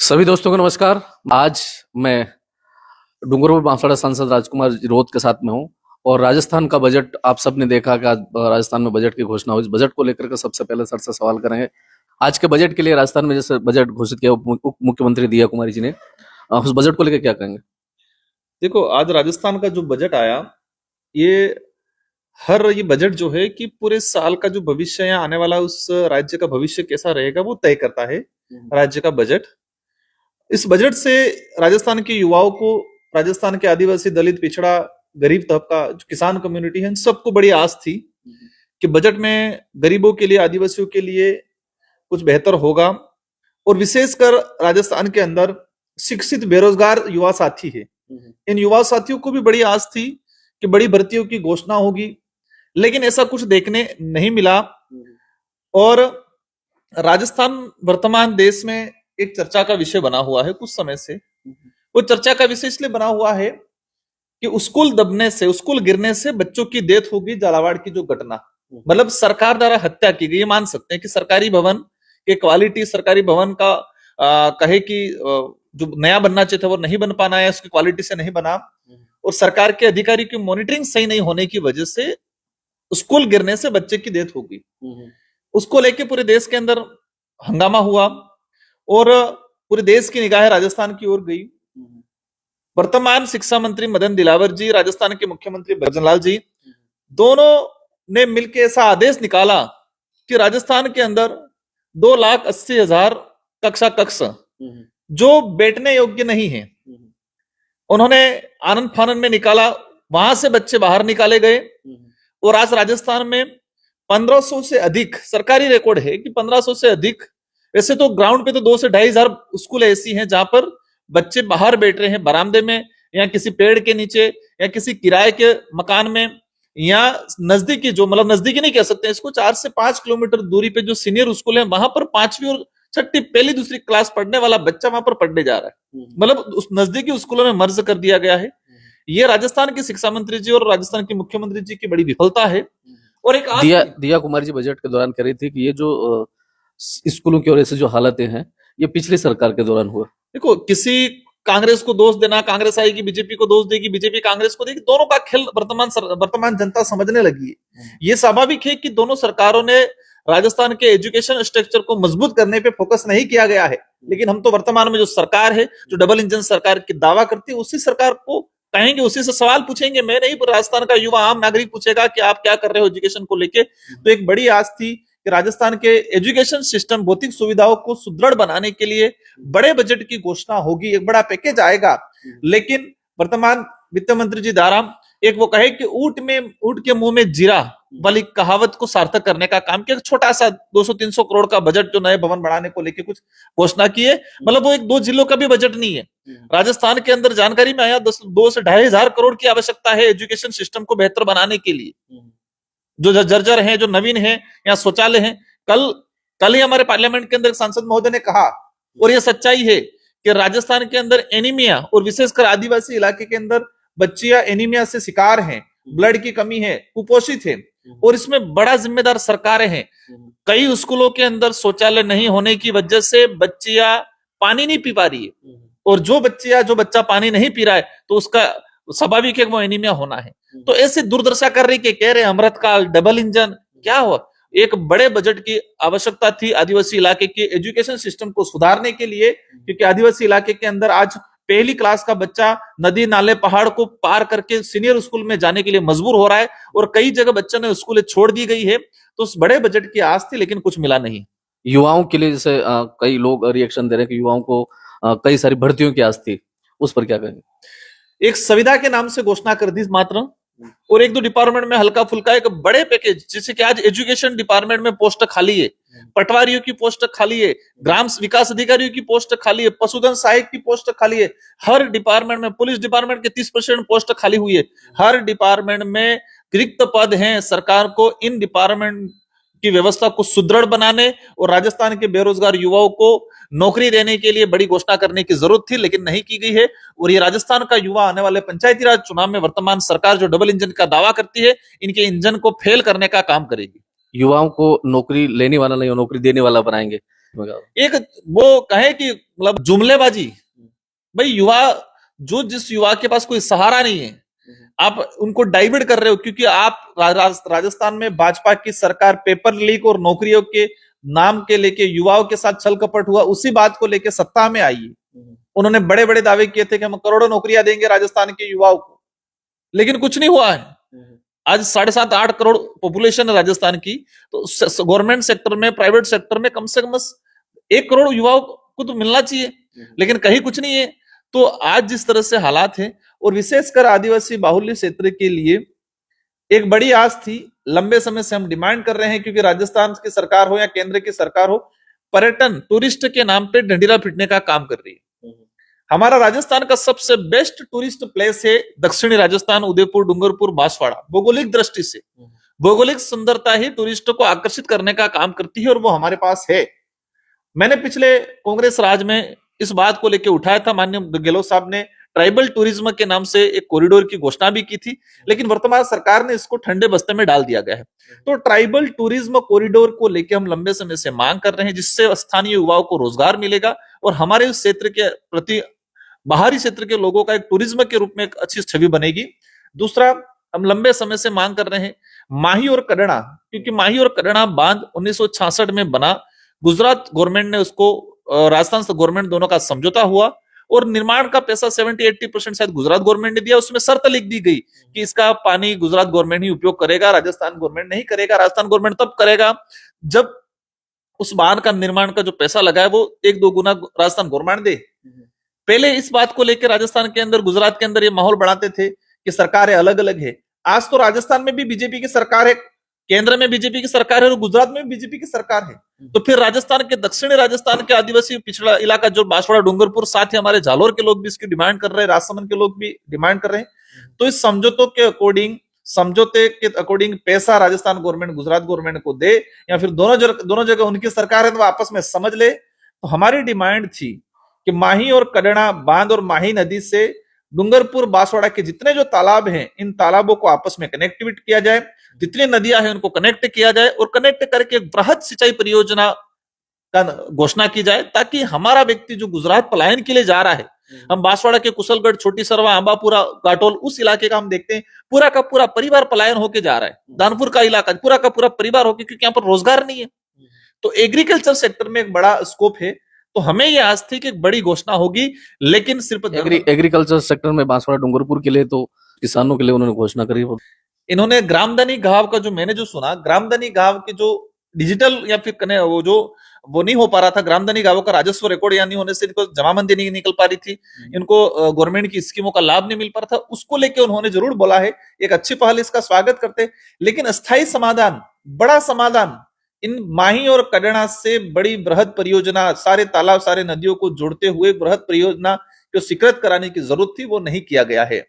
सभी दोस्तों को नमस्कार। आज मैं डूंगरपुर बांसवाड़ा सांसद राजकुमार रोत के साथ में हूं और राजस्थान का बजट आप सबने देखा कि आज राजस्थान में बजट की घोषणा हुई। इस बजट को लेकर के सबसे पहले सर से सवाल करेंगे। आज के बजट के लिए राजस्थान में जैसे बजट घोषित किया उप मुख्यमंत्री दिया कुमारी जी ने, उस बजट को लेकर क्या कहेंगे? देखो, आज राजस्थान का जो बजट आया, ये ये बजट जो है कि पूरे साल का जो भविष्य या आने वाला उस राज्य का भविष्य कैसा रहेगा वो तय करता है राज्य का बजट। इस बजट से राजस्थान के युवाओं को, राजस्थान के आदिवासी, दलित, पिछड़ा, गरीब तबका, जो किसान कम्युनिटी है, इन सबको बड़ी आस थी कि बजट में गरीबों के लिए, आदिवासियों के लिए कुछ बेहतर होगा। और विशेषकर राजस्थान के अंदर शिक्षित बेरोजगार युवा साथी है, इन युवा साथियों को भी बड़ी आस थी कि बड़ी भर्तियों की घोषणा होगी, लेकिन ऐसा कुछ देखने नहीं मिला। और राजस्थान वर्तमान देश में एक चर्चा का विषय बना हुआ है कुछ समय से। वो चर्चा का विषय इसलिए बना हुआ है कि स्कूल दबने से, स्कूल गिरने से बच्चों की डेथ होगी। झालावाड़ की जो घटना, मतलब सरकार द्वारा हत्या की गई। ये मान सकते हैं कि सरकारी भवन के क्वालिटी, सरकारी भवन का कहे कि जो नया बनना चाहिए था वो नहीं बन पाना है, उसकी क्वालिटी से नहीं बना, और सरकार के अधिकारी की मॉनिटरिंग सही नहीं होने की वजह से स्कूल गिरने से बच्चे की डेथ होगी। उसको लेके पूरे देश के अंदर हंगामा हुआ और पूरे देश की निगाहें राजस्थान की ओर गई। वर्तमान शिक्षा मंत्री मदन दिलावर जी, राजस्थान के मुख्यमंत्री भजनलाल जी, दोनों ने मिलकर ऐसा आदेश निकाला कि राजस्थान के अंदर 2,80,000 कक्षा कक्ष जो बैठने योग्य नहीं है, उन्होंने आनंद फानन में निकाला, वहां से बच्चे बाहर निकाले गए। और आज राजस्थान में 1500 से अधिक, सरकारी रिकॉर्ड है कि 1500 से अधिक, वैसे तो ग्राउंड पे तो 2 से 2,500 स्कूल ऐसी हैं जहां पर बच्चे बाहर बैठ रहे हैं, बरामदे में या किसी पेड़ के नीचे या किसी किराए के मकान में, या नजदीकी, जो मतलब नजदीकी नहीं कह सकते इसको, 4 से 5 किलोमीटर दूरी पे जो सीनियर स्कूल है, वहां पर 5वीं और 6ठी, पहली दूसरी क्लास पढ़ने वाला बच्चा वहां पर पढ़ने जा रहा है। मतलब उस नजदीकी स्कूलों में मर्ज कर दिया गया है। ये राजस्थान के शिक्षा मंत्री जी और राजस्थान के मुख्यमंत्री जी की बड़ी विफलता है। और एक दिया कुमारी जी बजट के दौरान कह रही थी कि ये जो स्कूलों की वजह से जो हालतें हैं ये पिछली सरकार के दौरान हुआ। देखो, किसी कांग्रेस को दोष देना, कांग्रेस आएगी बीजेपी को दोष देगी, बीजेपी कांग्रेस को देगी, दोनों का खेल वर्तमान जनता समझने लगी है। ये स्वाभाविक है कि दोनों सरकारों ने राजस्थान के एजुकेशन स्ट्रक्चर को मजबूत करने पे फोकस नहीं किया गया है। लेकिन हम तो वर्तमान में जो सरकार है, जो डबल इंजन सरकार की दावा करती है, उसी सरकार को कहेंगे, उसी से सवाल पूछेंगे। मैं नहीं, राजस्थान का युवा आम नागरिक पूछेगा कि आप क्या कर रहे हो एजुकेशन को लेके। तो एक बड़ी आस थी कि राजस्थान के एजुकेशन सिस्टम, भौतिक सुविधाओं को सुदृढ़ बनाने के लिए बड़े बजट की घोषणा होगी, एक बड़ा पैकेज आएगा। लेकिन वर्तमान वित्त मंत्री जी द्वारा एक वो कहे कि ऊंट के मुंह में जीरा वाली कहावत को सार्थक करने का काम किया। छोटा सा 200-300 करोड़ का बजट जो नए भवन बढ़ाने को लेके कुछ घोषणा की है, मतलब वो 1-2 जिलों का भी बजट नहीं है। राजस्थान के अंदर जानकारी में आया 2 से 2,500 करोड़ की आवश्यकता है एजुकेशन सिस्टम को बेहतर बनाने के लिए। जो जर्जर हैं, जो नवीन हैं, या शौचालय हैं। कल ही हमारे पार्लियामेंट के अंदर सांसद महोदय ने कहा, और यह सच्चाई है, कि राजस्थान के अंदर एनीमिया, और विशेषकर आदिवासी इलाके के अंदर बच्चियां एनीमिया से शिकार हैं, ब्लड की कमी है, कुपोषित है, और इसमें बड़ा जिम्मेदार सरकारें हैं। कई स्कूलों के अंदर शौचालय नहीं होने की वजह से बच्चियां पानी नहीं पी पा रही है, और जो बच्चा पानी नहीं पी रहा है तो उसका स्वाभाविक है वो एनीमिया होना है। तो ऐसे दुर्दशा कर रही कि कह रहे अमृतकाल, डबल इंजन, क्या हुआ? एक बड़े बजट की आवश्यकता थी आदिवासी इलाके के एजुकेशन सिस्टम को सुधारने के लिए, क्योंकि आदिवासी इलाके के अंदर आज पहली क्लास का बच्चा नदी नाले पहाड़ को पार करके सीनियर स्कूल में जाने के लिए मजबूर हो रहा है, और कई जगह बच्चों ने स्कूलें छोड़ दी गई है। तो उस बड़े बजट की आस थी, लेकिन कुछ मिला नहीं। युवाओं के लिए जैसे कई लोग रिएक्शन दे रहे हैं कि युवाओं को कई सारी भर्तियों की आस थी, उस पर क्या कहेंगे? एक संविदा के नाम से घोषणा कर दी मात्र, और 1-2 डिपार्टमेंट में हल्का फुल्का एक बड़े पैकेज, जैसे कि आज एजुकेशन डिपार्टमेंट में पोस्ट खाली है, पटवारियों की पोस्ट खाली है, ग्राम विकास अधिकारियों की पोस्ट खाली है, पशुधन सहायक की पोस्ट खाली है, हर डिपार्टमेंट में, पुलिस डिपार्टमेंट के 30% पोस्ट खाली हुई है, हर डिपार्टमेंट में रिक्त पद हैं। सरकार को इन डिपार्टमेंट की व्यवस्था को सुदृढ़ बनाने और राजस्थान के बेरोजगार युवाओं को नौकरी देने के लिए बड़ी घोषणा करने की जरूरत थी, लेकिन नहीं की गई है। और ये राजस्थान का युवा आने वाले पंचायती राज चुनाव में वर्तमान सरकार जो डबल इंजन का दावा करती है, इनके इंजन को फेल करने का काम करेगी। युवाओं को नौकरी लेने वाला नहीं, नौकरी देने वाला बनाएंगे, एक वो कहे कि मतलब जुमलेबाजी, भाई युवा, जो जिस युवा के पास कोई सहारा नहीं है आप उनको डाइवर्ट कर रहे हो, क्योंकि आप राजस्थान में भाजपा की सरकार पेपर लीक और नौकरियों के नाम के लेके युवाओं के साथ छल कपट हुआ, उसी बात को लेके सत्ता में आई है। उन्होंने बड़े बड़े दावे किए थे कि हम करोड़ों नौकरियां देंगे राजस्थान के युवाओं को, लेकिन कुछ नहीं हुआ है। आज 7.5-8 करोड़ पॉपुलेशन है राजस्थान की, तो गवर्नमेंट सेक्टर में, प्राइवेट सेक्टर में कम से कम 1 करोड़ युवाओं को तो मिलना चाहिए, लेकिन कहीं कुछ नहीं है। तो आज जिस तरह से हालात है, और विशेषकर आदिवासी बाहुल्य क्षेत्र के लिए एक बड़ी आस थी, लंबे समय से हम डिमांड कर रहे हैं, क्योंकि राजस्थान की सरकार हो या केंद्र की सरकार हो, पर्यटन टूरिस्ट के नाम पे ढंढेरा पीटने का काम कर रही है। हमारा राजस्थान का सबसे बेस्ट टूरिस्ट प्लेस है दक्षिणी राजस्थान, उदयपुर, डूंगरपुर, बांसवाड़ा। भौगोलिक दृष्टि से भौगोलिक सुंदरता ही टूरिस्ट को आकर्षित करने का काम करती है, और वो हमारे पास है। मैंने पिछले कांग्रेस राज में इस बात को लेकर उठाया था, माननीय गहलोत साहब ने ट्राइबल टूरिज्म के नाम से एक कॉरिडोर की घोषणा भी की थी, लेकिन वर्तमान सरकार ने इसको ठंडे बस्ते में डाल दिया गया है। तो ट्राइबल टूरिज्म कॉरिडोर को लेकर हम लंबे समय से मांग कर रहे हैं, जिससे स्थानीय युवाओं को रोजगार मिलेगा और हमारे उस क्षेत्र के प्रति बाहरी क्षेत्र के लोगों का एक टूरिज्म के रूप में एक अच्छी छवि बनेगी। दूसरा, हम लंबे समय से मांग कर रहे हैं माही और कड़ना, क्योंकि माही और कड़ना बांध 1966 में बना, गुजरात गवर्नमेंट ने उसको, राजस्थान गवर्नमेंट, दोनों का समझौता हुआ और निर्माण का पैसा 70-80% शायद गुजरात गवर्नमेंट ने दिया। उसमें शर्त लिख दी गई कि इसका पानी गुजरात गवर्नमेंट ही उपयोग करेगा, राजस्थान गवर्नमेंट नहीं करेगा। राजस्थान गवर्नमेंट तब करेगा जब उस बांध का निर्माण का जो पैसा लगा है वो 1-2 गुना राजस्थान गवर्नमेंट दे। पहले इस बात को लेकर राजस्थान के अंदर, गुजरात के अंदर ये माहौल बढ़ाते थे कि सरकारें अलग अलग है। आज तो राजस्थान में भी बीजेपी की सरकार है, केंद्र में बीजेपी की सरकार है और गुजरात में भी बीजेपी की सरकार है। तो फिर राजस्थान के, दक्षिणी राजस्थान के आदिवासी पिछड़ा इलाका जो बांसवाड़ा, डूंगरपुर, साथ ही हमारे जालोर के लोग भी इसकी डिमांड कर रहे हैं, राजसमंद के लोग भी डिमांड कर रहे हैं। तो इस समझौतों के अकॉर्डिंग, समझौते के अकॉर्डिंग पैसा राजस्थान गवर्नमेंट गुजरात गवर्नमेंट को दे, या फिर दोनों जगह उनकी सरकार है तो आपस में समझ ले। तो हमारी डिमांड थी कि माही और कड़ना बांध और माही नदी से डूंगरपुर, बांसवाड़ा के जितने जो तालाब हैं, इन तालाबों को आपस में कनेक्टिविट किया जाए, जितनी नदियां हैं उनको कनेक्ट किया जाए और कनेक्ट करके एक बृहद सिंचाई परियोजना का घोषणा की जाए, ताकि हमारा व्यक्ति जो गुजरात पलायन के लिए जा रहा है, हम बांसवाड़ा के कुशलगढ़, छोटी सरवा, आंबापुरा, काटोल, उस इलाके का हम देखते हैं पूरा का पूरा परिवार पलायन होके जा रहा है। दानपुर का इलाका पूरा का पूरा परिवार होके, क्योंकि यहाँ पर रोजगार नहीं है। तो एग्रीकल्चर सेक्टर में एक बड़ा स्कोप है। तो हमें यह आस थी कि एक बड़ी घोषणा होगी, लेकिन सिर्फ एग्रीकल्चर सेक्टर में बांसवाड़ा, डूंगरपुर के लिए तो किसानों के लिए उन्होंने घोषणा करी। इन्होंने ग्रामधनी गांव का, जो मैंने जो सुना, ग्रामधनी गांव के जो डिजिटल या फिर वो नहीं हो पा रहा था, ग्रामधनी गांवों का राजस्व रिकॉर्ड या नहीं होने से इनको जमाबंदी नहीं निकल पा रही थी, इनको गवर्नमेंट की स्कीमों का लाभ नहीं मिल पा रहा था। उसको लेके उन्होंने जरूर बोला है, एक अच्छी पहल, इसका स्वागत करते, लेकिन अस्थायी समाधान, बड़ा समाधान इन माही और कड़ना से बड़ी बृहद परियोजना, सारे तालाब, सारे नदियों को जोड़ते हुए बृहद परियोजना जो स्वीकृत कराने की जरूरत थी, वो नहीं किया गया है।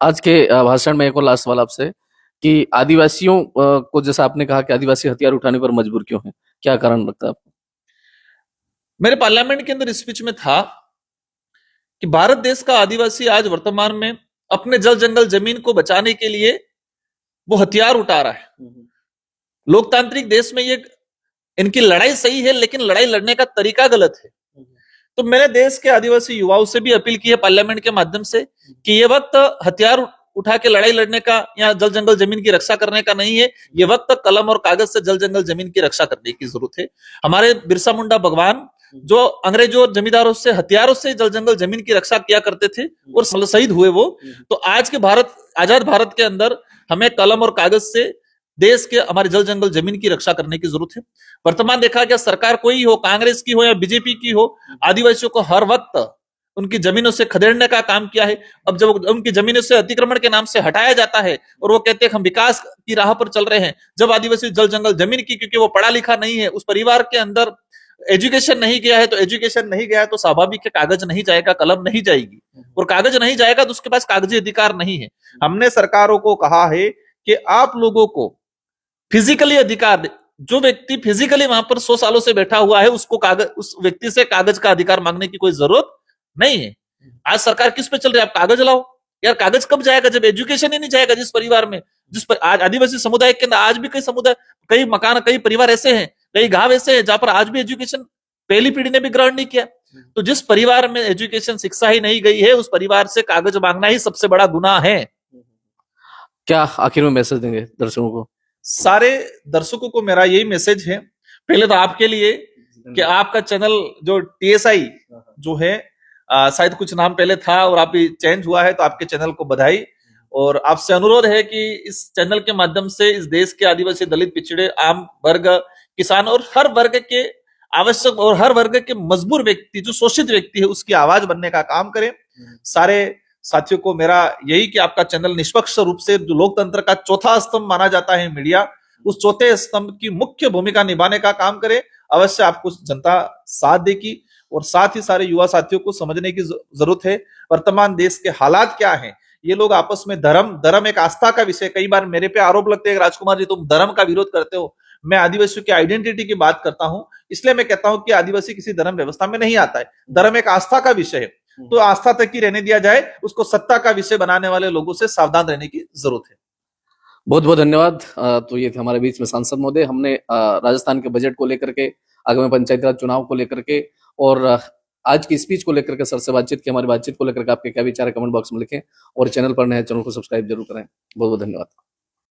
आज के भाषण में एक और लास्ट सवाल आपसे कि आदिवासियों को, जैसा आपने कहा कि आदिवासी हथियार उठाने पर मजबूर क्यों है, क्या कारण लगता है आपको? मेरे पार्लियामेंट के अंदर स्पीच में था कि भारत देश का आदिवासी आज वर्तमान में अपने जल जंगल जमीन को बचाने के लिए वो हथियार उठा रहा है। लोकतांत्रिक देश में ये इनकी लड़ाई सही है, लेकिन लड़ाई लड़ने का तरीका गलत है। तो मैंने देश के आदिवासी युवाओं से भी अपील की है पार्लियामेंट के माध्यम से कि ये वक्त हथियार उठा के लड़ाई लड़ने का या जल जंगल जमीन की रक्षा करने का नहीं है। ये वक्त कलम और कागज से जल जंगल जमीन की रक्षा करने की जरूरत है। हमारे बिरसा मुंडा भगवान जो अंग्रेजों और जमींदारों से हथियारों से जल जंगल जमीन की रक्षा किया करते थे और शहीद हुए वो, तो आज के भारत, आजाद भारत के अंदर हमें कलम और कागज से देश के, हमारे जल जंगल जमीन की रक्षा करने की जरूरत है। वर्तमान देखा गया, सरकार कोई हो, कांग्रेस की हो या बीजेपी की हो, आदिवासियों को हर वक्त उनकी जमीनों से खदेड़ने का काम किया है। अब जब उनकी जमीनों से अतिक्रमण के नाम से हटाया जाता है और वो कहते हैं हम विकास की राह पर चल रहे हैं, जब आदिवासी जल जंगल जमीन की, क्योंकि वो पढ़ा लिखा नहीं है, उस परिवार के अंदर एजुकेशन नहीं गया है, तो एजुकेशन नहीं गया है तो स्वाभाविक है कागज नहीं जाएगा, कलम नहीं जाएगी, और कागज नहीं जाएगा तो उसके पास कागजी अधिकार नहीं है। हमने सरकारों को कहा है कि आप लोगों को फिजिकली अधिकार, जो व्यक्ति फिजिकली वहां पर 100 सालों से बैठा हुआ है, उसको कागज, उस व्यक्ति से कागज का अधिकार मांगने की कोई जरूरत नहीं है। आज सरकार किस पे चल रही है, आप कागज लाओ यार। कागज कब जाएगा, जब एजुकेशन ही नहीं जाएगा। जिस परिवार में, जिस पर आज आदिवासी समुदाय के अंदर आज भी कई समुदाय, कई मकान, कई परिवार ऐसे हैं, कई गांव ऐसे हैं जहां पर आज भी एजुकेशन पहली पीढ़ी ने भी ग्रहण नहीं किया। तो जिस परिवार में एजुकेशन शिक्षा ही नहीं गई है, उस परिवार से कागज मांगना ही सबसे बड़ा गुनाह है। क्या आखिर में मैसेज देंगे दर्शकों को? सारे दर्शकों को मेरा यही मैसेज है, पहले तो आपके लिए कि आपका चैनल जो टीएसआई जो है, शायद कुछ नाम पहले था और आप चेंज हुआ है, तो आपके चैनल को बधाई। और आपसे अनुरोध है कि इस चैनल के माध्यम से इस देश के आदिवासी, दलित, पिछड़े, आम वर्ग, किसान और हर वर्ग के आवश्यक और हर वर्ग के मजबूर व्यक्ति, जो शोषित व्यक्ति है, उसकी आवाज बनने का काम करें। सारे साथियों को मेरा यही कि आपका चैनल निष्पक्ष रूप से, जो लोकतंत्र का चौथा स्तंभ माना जाता है मीडिया, उस चौथे स्तंभ की मुख्य भूमिका निभाने का काम करे। अवश्य आपको जनता साथ देगी। और साथ ही सारे युवा साथियों को समझने की जरूरत है वर्तमान देश के हालात क्या हैं। ये लोग आपस में धर्म एक आस्था का विषय, कई बार मेरे पे आरोप लगते हैं, राजकुमार जी तुम धर्म का विरोध करते हो। मैं आदिवासियों की आइडेंटिटी की बात करता हूं, इसलिए मैं कहता हूं कि आदिवासी किसी धर्म व्यवस्था में नहीं आता है। धर्म एक आस्था का विषय है, तो आस्था तक ही रहने दिया जाए, उसको सत्ता का विषय बनाने वाले लोगों से सावधान रहने की जरूरत है। बहुत बहुत धन्यवाद। तो ये थे हमारे बीच में सांसद महोदय। हमने राजस्थान के बजट को लेकर के, आगामी पंचायती राज चुनाव को लेकर के और आज की स्पीच को लेकर के सर से बातचीत की। हमारी बातचीत को लेकर के आपके क्या विचार है कमेंट बॉक्स में लिखें और चैनल पर नए चैनल को सब्सक्राइब जरूर करें। बहुत बहुत धन्यवाद।